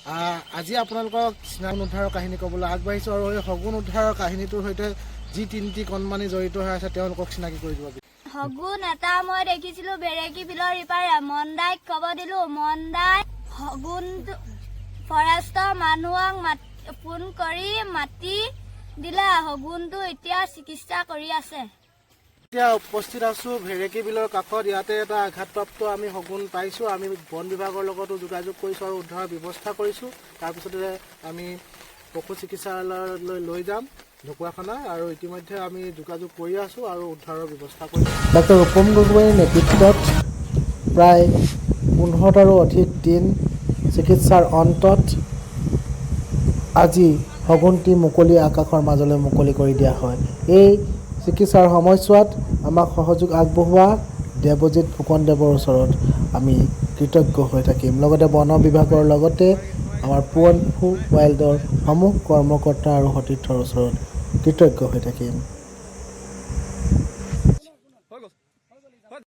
আজি আপোনালোকক স্নান উদ্ধাৰৰ কাহিনী ক'বলৈ আগবাঢ়িছোঁ আৰু এই সগুণ উদ্ধাৰৰ কাহিনীটোৰ সৈতে যি তিনিটি কণমানি জড়িত হৈ আছে তেওঁলোকক চিনাকি কৰি দিব। সগুণ এটা মই দেখিছিলোঁ বেৰেকী বিলৰ ইপাৰে। মন্দাইক ক'ব দিলোঁ। মন্দাই সগুণ ফৰেষ্টৰ মানুহক ফোন কৰি মাতি দিলে। সগুণটো এতিয়া চিকিৎসা কৰি আছে। এতিয়া উপস্থিত আছোঁ ভেৰেকী বিলৰ কাষত। ইয়াতে এটা আঘাতপ্ৰাপ্ত আমি সগুণ পাইছোঁ। আমি বন বিভাগৰ লগতো যোগাযোগ কৰিছোঁ আৰু উদ্ধাৰৰ ব্যৱস্থা কৰিছোঁ। তাৰপিছতে আমি পশু চিকিৎসালয়লৈ লৈ যাম ঢকুৱাখানা, আৰু ইতিমধ্যে আমি যোগাযোগ কৰি আছোঁ আৰু উদ্ধাৰৰ ব্যৱস্থা কৰিছোঁ। ডক্টৰ ৰূপম গগৈৰ নেতৃত্বত প্ৰায় 15টাৰো অধিক দিন চিকিৎসাৰ অন্তত আজি সগুণটি মুকলি আকাশৰ মাজলৈ মুকলি কৰি দিয়া হয়। এই চিকিৎসাৰ সময়ছোৱাত আমাক সহযোগ আগবঢ়োৱা দেৱজিৎ ফুকনদেৱৰ ওচৰত আমি কৃতজ্ঞ হৈ থাকিম। লগতে বন বিভাগৰ লগতে আমাৰ পুৱনপু ৱাইল্ডৰ সমূহ কৰ্মকৰ্তা আৰু সতীৰ্থৰ ওচৰত কৃতজ্ঞ হৈ থাকিম।